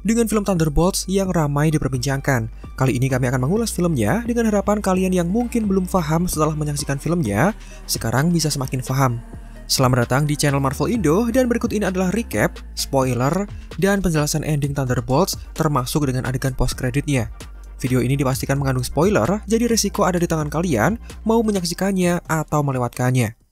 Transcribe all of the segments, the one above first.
dengan film Thunderbolts yang ramai diperbincangkan. Kali ini kami akan mengulas filmnya dengan harapan kalian yang mungkin belum paham setelah menyaksikan filmnya, sekarang bisa semakin paham. Selamat datang di channel Marvel Indo, dan berikut ini adalah recap, spoiler, dan penjelasan ending Thunderbolts termasuk dengan adegan post kreditnya. Video ini dipastikan mengandung spoiler, jadi resiko ada di tangan kalian mau menyaksikannya atau melewatkannya.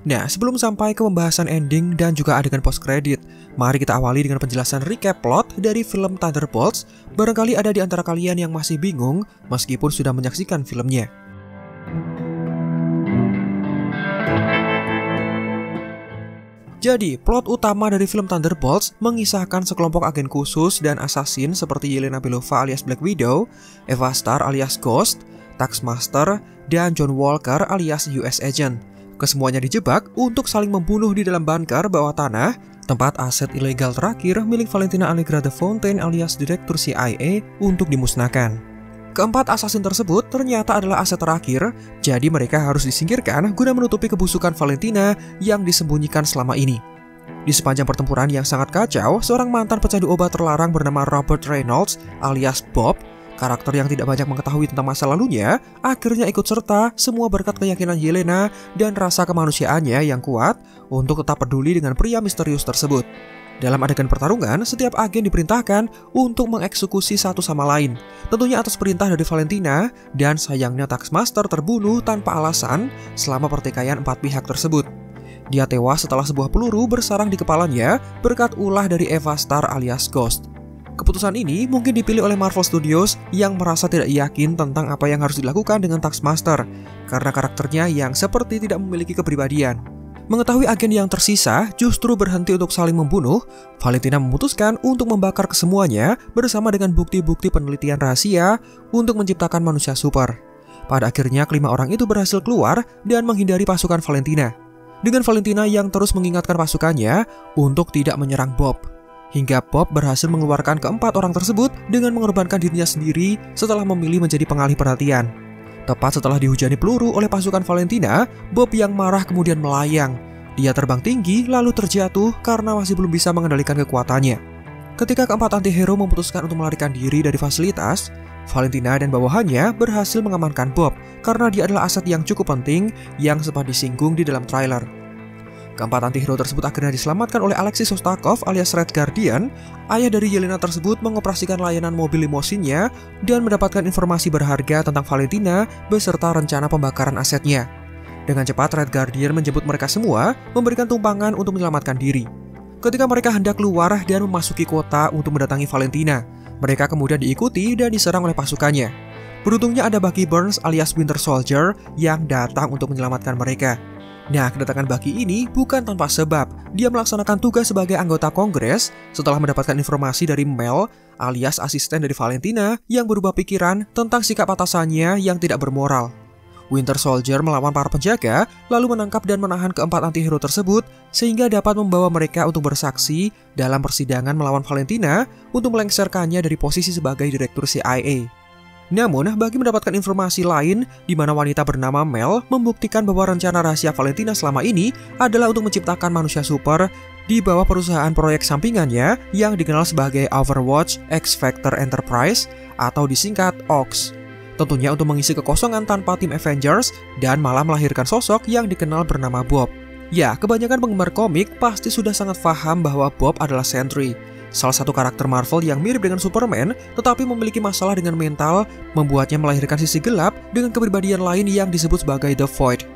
Nah, sebelum sampai ke pembahasan ending dan juga adegan post credit, mari kita awali dengan penjelasan recap plot dari film Thunderbolts. Barangkali ada di antara kalian yang masih bingung meskipun sudah menyaksikan filmnya. Jadi, plot utama dari film Thunderbolts mengisahkan sekelompok agen khusus dan assassin seperti Yelena Belova alias Black Widow, Eva Starr alias Ghost, Taskmaster, dan John Walker alias US Agent. Kesemuanya dijebak untuk saling membunuh di dalam bunker bawah tanah, tempat aset ilegal terakhir milik Valentina Allegra de Fontaine alias Direktur CIA untuk dimusnahkan. Keempat assassin tersebut ternyata adalah aset terakhir, jadi mereka harus disingkirkan guna menutupi kebusukan Valentina yang disembunyikan selama ini. Di sepanjang pertempuran yang sangat kacau, seorang mantan pecandu obat terlarang bernama Robert Reynolds alias Bob, karakter yang tidak banyak mengetahui tentang masa lalunya, akhirnya ikut serta semua berkat keyakinan Yelena dan rasa kemanusiaannya yang kuat untuk tetap peduli dengan pria misterius tersebut. Dalam adegan pertarungan, setiap agen diperintahkan untuk mengeksekusi satu sama lain, tentunya atas perintah dari Valentina, dan sayangnya Taskmaster terbunuh tanpa alasan selama pertikaian empat pihak tersebut. Dia tewas setelah sebuah peluru bersarang di kepalanya berkat ulah dari Eva Starr alias Ghost. Keputusan ini mungkin dipilih oleh Marvel Studios yang merasa tidak yakin tentang apa yang harus dilakukan dengan Taskmaster karena karakternya yang seperti tidak memiliki kepribadian. Mengetahui agen yang tersisa justru berhenti untuk saling membunuh, Valentina memutuskan untuk membakar kesemuanya bersama dengan bukti-bukti penelitian rahasia untuk menciptakan manusia super. Pada akhirnya kelima orang itu berhasil keluar dan menghindari pasukan Valentina. Dengan Valentina yang terus mengingatkan pasukannya untuk tidak menyerang Bob. Hingga Bob berhasil mengeluarkan keempat orang tersebut dengan mengorbankan dirinya sendiri setelah memilih menjadi pengalih perhatian. Tepat setelah dihujani peluru oleh pasukan Valentina, Bob yang marah kemudian melayang. Dia terbang tinggi lalu terjatuh karena masih belum bisa mengendalikan kekuatannya. Ketika keempat antihero memutuskan untuk melarikan diri dari fasilitas, Valentina dan bawahannya berhasil mengamankan Bob karena dia adalah aset yang cukup penting yang sempat disinggung di dalam trailer. Keempat antihero tersebut akhirnya diselamatkan oleh Alexis Shostakov alias Red Guardian. Ayah dari Yelena tersebut mengoperasikan layanan mobil limosinnya dan mendapatkan informasi berharga tentang Valentina beserta rencana pembakaran asetnya. Dengan cepat Red Guardian menjemput mereka semua, memberikan tumpangan untuk menyelamatkan diri. Ketika mereka hendak keluar dan memasuki kota untuk mendatangi Valentina, mereka kemudian diikuti dan diserang oleh pasukannya. Beruntungnya ada Bucky Barnes alias Winter Soldier yang datang untuk menyelamatkan mereka. Nah, kedatangan Bucky ini bukan tanpa sebab. Dia melaksanakan tugas sebagai anggota Kongres setelah mendapatkan informasi dari Mel alias asisten dari Valentina yang berubah pikiran tentang sikap atasannya yang tidak bermoral. Winter Soldier melawan para penjaga, lalu menangkap dan menahan keempat antihero tersebut sehingga dapat membawa mereka untuk bersaksi dalam persidangan melawan Valentina untuk melengsarkannya dari posisi sebagai Direktur CIA. Namun, Bucky mendapatkan informasi lain di mana wanita bernama Mel membuktikan bahwa rencana rahasia Valentina selama ini adalah untuk menciptakan manusia super di bawah perusahaan proyek sampingannya yang dikenal sebagai Overwatch X-Factor Enterprise atau disingkat OX. Tentunya untuk mengisi kekosongan tanpa tim Avengers dan malah melahirkan sosok yang dikenal bernama Bob. Ya, kebanyakan penggemar komik pasti sudah sangat paham bahwa Bob adalah Sentry, salah satu karakter Marvel yang mirip dengan Superman tetapi memiliki masalah dengan mental, membuatnya melahirkan sisi gelap dengan kepribadian lain yang disebut sebagai The Void.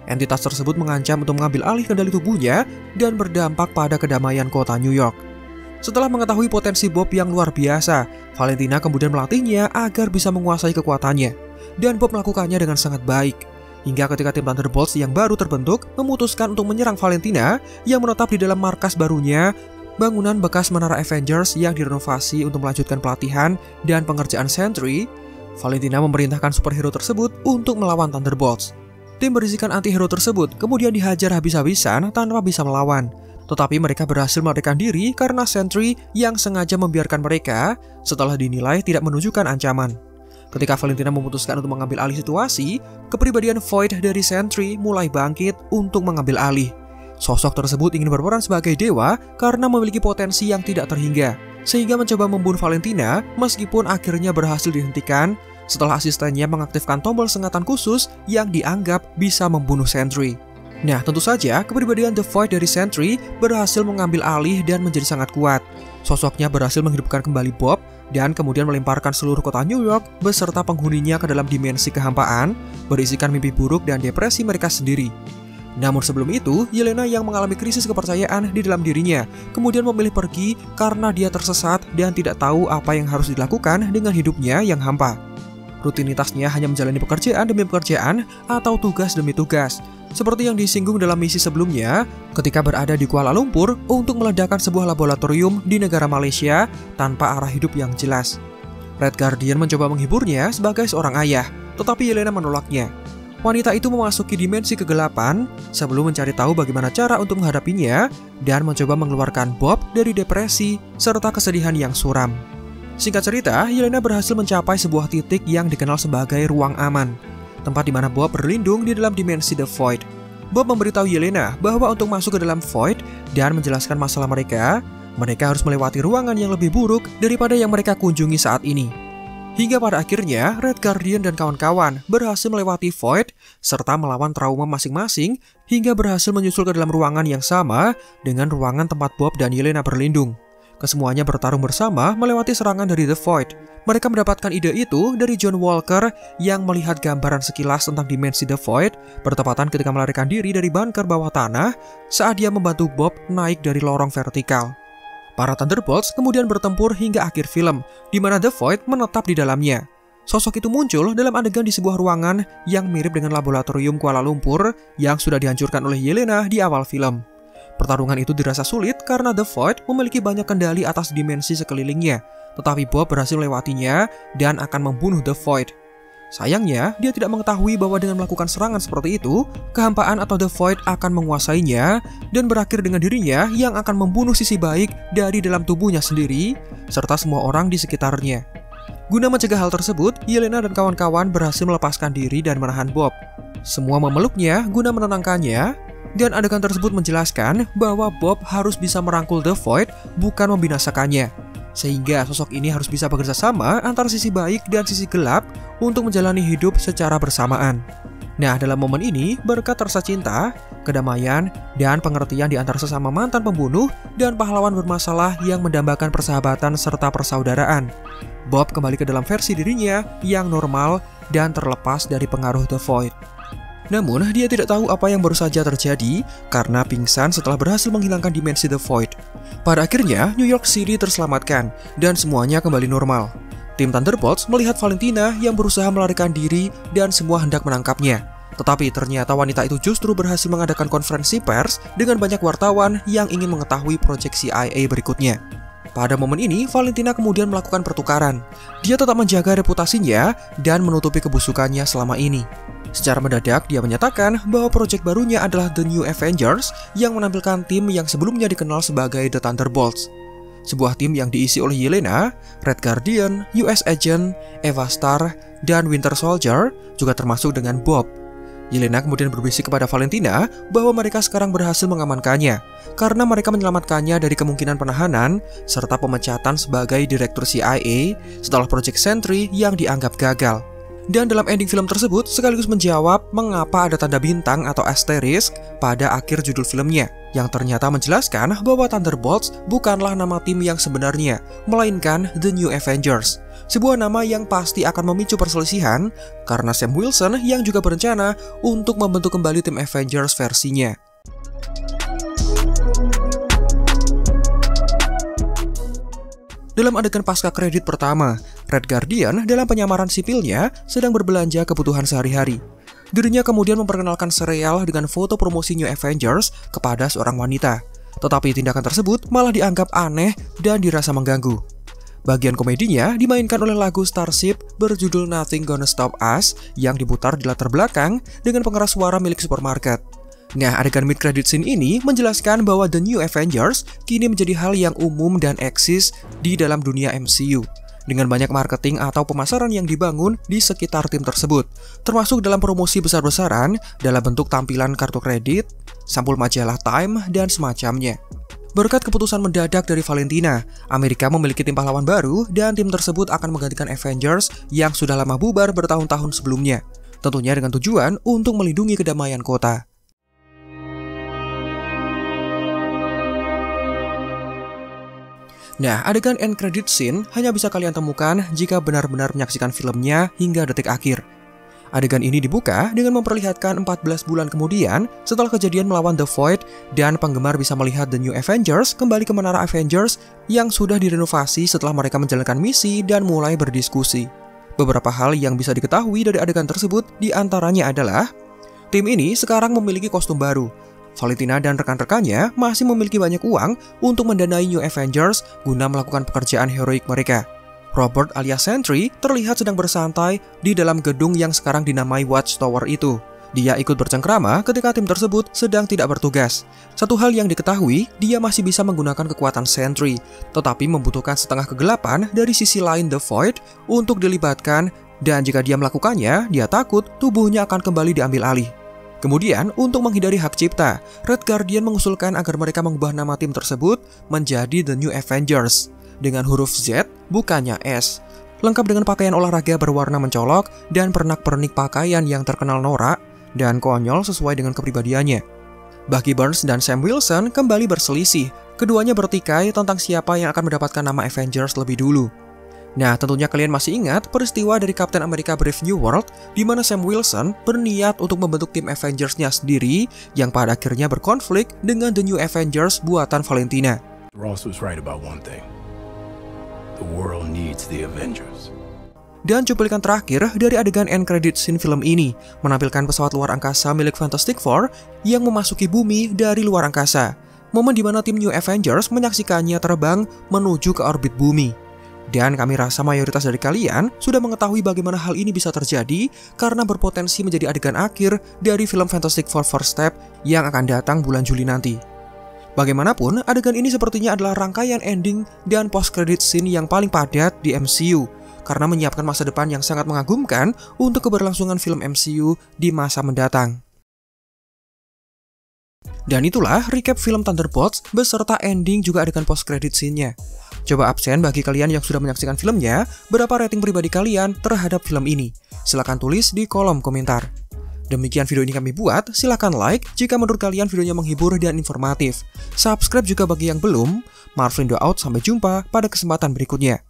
Entitas tersebut mengancam untuk mengambil alih kendali tubuhnya dan berdampak pada kedamaian kota New York. Setelah mengetahui potensi Bob yang luar biasa, Valentina kemudian melatihnya agar bisa menguasai kekuatannya. Dan Bob melakukannya dengan sangat baik. Hingga ketika tim Thunderbolts yang baru terbentuk memutuskan untuk menyerang Valentina yang menetap di dalam markas barunya, bangunan bekas menara Avengers yang direnovasi untuk melanjutkan pelatihan dan pengerjaan Sentry, Valentina memerintahkan superhero tersebut untuk melawan Thunderbolts. Tim berisikan anti-hero tersebut kemudian dihajar habis-habisan tanpa bisa melawan. Tetapi mereka berhasil melarikan diri karena Sentry yang sengaja membiarkan mereka setelah dinilai tidak menunjukkan ancaman. Ketika Valentina memutuskan untuk mengambil alih situasi, kepribadian Void dari Sentry mulai bangkit untuk mengambil alih. Sosok tersebut ingin berperan sebagai dewa karena memiliki potensi yang tidak terhingga, sehingga mencoba membunuh Valentina meskipun akhirnya berhasil dihentikan setelah asistennya mengaktifkan tombol sengatan khusus yang dianggap bisa membunuh Sentry. Nah, tentu saja kepribadian The Void dari Sentry berhasil mengambil alih dan menjadi sangat kuat. Sosoknya berhasil menghidupkan kembali Bob dan kemudian melemparkan seluruh kota New York beserta penghuninya ke dalam dimensi kehampaan, berisikan mimpi buruk dan depresi mereka sendiri. Namun sebelum itu, Yelena yang mengalami krisis kepercayaan di dalam dirinya, kemudian memilih pergi karena dia tersesat dan tidak tahu apa yang harus dilakukan dengan hidupnya yang hampa. Rutinitasnya hanya menjalani pekerjaan demi pekerjaan atau tugas demi tugas. Seperti yang disinggung dalam misi sebelumnya, ketika berada di Kuala Lumpur untuk meledakkan sebuah laboratorium di negara Malaysia tanpa arah hidup yang jelas. Red Guardian mencoba menghiburnya sebagai seorang ayah, tetapi Yelena menolaknya. Wanita itu memasuki dimensi kegelapan sebelum mencari tahu bagaimana cara untuk menghadapinya dan mencoba mengeluarkan Bob dari depresi serta kesedihan yang suram. Singkat cerita, Yelena berhasil mencapai sebuah titik yang dikenal sebagai ruang aman, tempat di mana Bob berlindung di dalam dimensi The Void. Bob memberitahu Yelena bahwa untuk masuk ke dalam Void dan menjelaskan masalah mereka harus melewati ruangan yang lebih buruk daripada yang mereka kunjungi saat ini. Hingga pada akhirnya, Red Guardian dan kawan-kawan berhasil melewati Void serta melawan trauma masing-masing hingga berhasil menyusul ke dalam ruangan yang sama dengan ruangan tempat Bob dan Yelena berlindung. Kesemuanya bertarung bersama melewati serangan dari The Void. Mereka mendapatkan ide itu dari John Walker yang melihat gambaran sekilas tentang dimensi The Void bertepatan ketika melarikan diri dari bunker bawah tanah saat dia membantu Bob naik dari lorong vertikal. Para Thunderbolts kemudian bertempur hingga akhir film, di mana The Void menetap di dalamnya. Sosok itu muncul dalam adegan di sebuah ruangan yang mirip dengan laboratorium Kuala Lumpur yang sudah dihancurkan oleh Yelena di awal film. Pertarungan itu dirasa sulit karena The Void memiliki banyak kendali atas dimensi sekelilingnya, tetapi Bob berhasil melewatinya dan akan membunuh The Void. Sayangnya, dia tidak mengetahui bahwa dengan melakukan serangan seperti itu, kehampaan atau The Void akan menguasainya dan berakhir dengan dirinya yang akan membunuh sisi baik dari dalam tubuhnya sendiri, serta semua orang di sekitarnya. Guna mencegah hal tersebut, Yelena dan kawan-kawan berhasil melepaskan diri dan menahan Bob. Semua memeluknya guna menenangkannya, dan adegan tersebut menjelaskan bahwa Bob harus bisa merangkul The Void, bukan membinasakannya. Sehingga sosok ini harus bisa bekerja sama antara sisi baik dan sisi gelap untuk menjalani hidup secara bersamaan. Nah, dalam momen ini, berkat rasa cinta, kedamaian, dan pengertian di antara sesama mantan pembunuh dan pahlawan bermasalah yang mendambakan persahabatan serta persaudaraan, Bob kembali ke dalam versi dirinya yang normal dan terlepas dari pengaruh The Void. Namun, dia tidak tahu apa yang baru saja terjadi karena pingsan setelah berhasil menghilangkan dimensi The Void. Pada akhirnya, New York City terselamatkan dan semuanya kembali normal. Tim Thunderbolts melihat Valentina yang berusaha melarikan diri dan semua hendak menangkapnya. Tetapi ternyata wanita itu justru berhasil mengadakan konferensi pers dengan banyak wartawan yang ingin mengetahui proyek CIA berikutnya. Pada momen ini, Valentina kemudian melakukan pertukaran. Dia tetap menjaga reputasinya dan menutupi kebusukannya selama ini. Secara mendadak, dia menyatakan bahwa proyek barunya adalah The New Avengers yang menampilkan tim yang sebelumnya dikenal sebagai The Thunderbolts. Sebuah tim yang diisi oleh Yelena, Red Guardian, US Agent, Eva Starr, dan Winter Soldier, juga termasuk dengan Bob. Yelena kemudian berbisik kepada Valentina bahwa mereka sekarang berhasil mengamankannya karena mereka menyelamatkannya dari kemungkinan penahanan serta pemecatan sebagai direktur CIA setelah proyek Sentry yang dianggap gagal. Dan dalam ending film tersebut sekaligus menjawab mengapa ada tanda bintang atau asterisk pada akhir judul filmnya, yang ternyata menjelaskan bahwa Thunderbolts bukanlah nama tim yang sebenarnya, melainkan The New Avengers. Sebuah nama yang pasti akan memicu perselisihan karena Sam Wilson yang juga berencana untuk membentuk kembali tim Avengers versinya. Dalam adegan pasca kredit pertama, Red Guardian dalam penyamaran sipilnya sedang berbelanja kebutuhan sehari-hari. Dirinya kemudian memperkenalkan sereal dengan foto promosi New Avengers kepada seorang wanita. Tetapi tindakan tersebut malah dianggap aneh dan dirasa mengganggu. Bagian komedinya dimainkan oleh lagu Starship berjudul Nothing Gonna Stop Us yang diputar di latar belakang dengan pengeras suara milik supermarket. Nah, adegan mid-credit scene ini menjelaskan bahwa The New Avengers kini menjadi hal yang umum dan eksis di dalam dunia MCU. Dengan banyak marketing atau pemasaran yang dibangun di sekitar tim tersebut, termasuk dalam promosi besar-besaran dalam bentuk tampilan kartu kredit, sampul majalah Time, dan semacamnya. Berkat keputusan mendadak dari Valentina, Amerika memiliki tim pahlawan baru dan tim tersebut akan menggantikan Avengers yang sudah lama bubar bertahun-tahun sebelumnya. Tentunya dengan tujuan untuk melindungi kedamaian kota. Nah, adegan end credit scene hanya bisa kalian temukan jika benar-benar menyaksikan filmnya hingga detik akhir. Adegan ini dibuka dengan memperlihatkan 14 bulan kemudian setelah kejadian melawan The Void dan penggemar bisa melihat The New Avengers kembali ke Menara Avengers yang sudah direnovasi setelah mereka menjalankan misi dan mulai berdiskusi. Beberapa hal yang bisa diketahui dari adegan tersebut diantaranya adalah tim ini sekarang memiliki kostum baru. Valentina dan rekan-rekannya masih memiliki banyak uang untuk mendanai New Avengers guna melakukan pekerjaan heroik mereka. Robert alias Sentry terlihat sedang bersantai di dalam gedung yang sekarang dinamai Watchtower itu. Dia ikut bercengkrama ketika tim tersebut sedang tidak bertugas. Satu hal yang diketahui, dia masih bisa menggunakan kekuatan Sentry, tetapi membutuhkan setengah kegelapan dari sisi lain The Void untuk dilibatkan, dan jika dia melakukannya, dia takut tubuhnya akan kembali diambil alih. Kemudian, untuk menghindari hak cipta, Red Guardian mengusulkan agar mereka mengubah nama tim tersebut menjadi The New Avengers dengan huruf Z, bukannya S. Lengkap dengan pakaian olahraga berwarna mencolok dan pernak-pernik pakaian yang terkenal norak dan konyol sesuai dengan kepribadiannya. Bucky Barnes dan Sam Wilson kembali berselisih. Keduanya bertikai tentang siapa yang akan mendapatkan nama Avengers lebih dulu. Nah, tentunya kalian masih ingat peristiwa dari Captain America Brave New World di mana Sam Wilson berniat untuk membentuk tim Avengers-nya sendiri yang pada akhirnya berkonflik dengan The New Avengers buatan Valentina. Ross was right about one thing. The world needs the Avengers. Dan cuplikan terakhir dari adegan end credit scene film ini menampilkan pesawat luar angkasa milik Fantastic Four yang memasuki bumi dari luar angkasa. Momen di mana tim New Avengers menyaksikannya terbang menuju ke orbit bumi. Dan kami rasa mayoritas dari kalian sudah mengetahui bagaimana hal ini bisa terjadi karena berpotensi menjadi adegan akhir dari film Fantastic Four First Step yang akan datang bulan Juli nanti. Bagaimanapun, adegan ini sepertinya adalah rangkaian ending dan post-credit scene yang paling padat di MCU karena menyiapkan masa depan yang sangat mengagumkan untuk keberlangsungan film MCU di masa mendatang. Dan itulah recap film Thunderbolts beserta ending juga adegan post-credit scene-nya. Coba absen bagi kalian yang sudah menyaksikan filmnya, berapa rating pribadi kalian terhadap film ini? Silahkan tulis di kolom komentar. Demikian video ini kami buat, silahkan like jika menurut kalian videonya menghibur dan informatif. Subscribe juga bagi yang belum. Marvin out, sampai jumpa pada kesempatan berikutnya.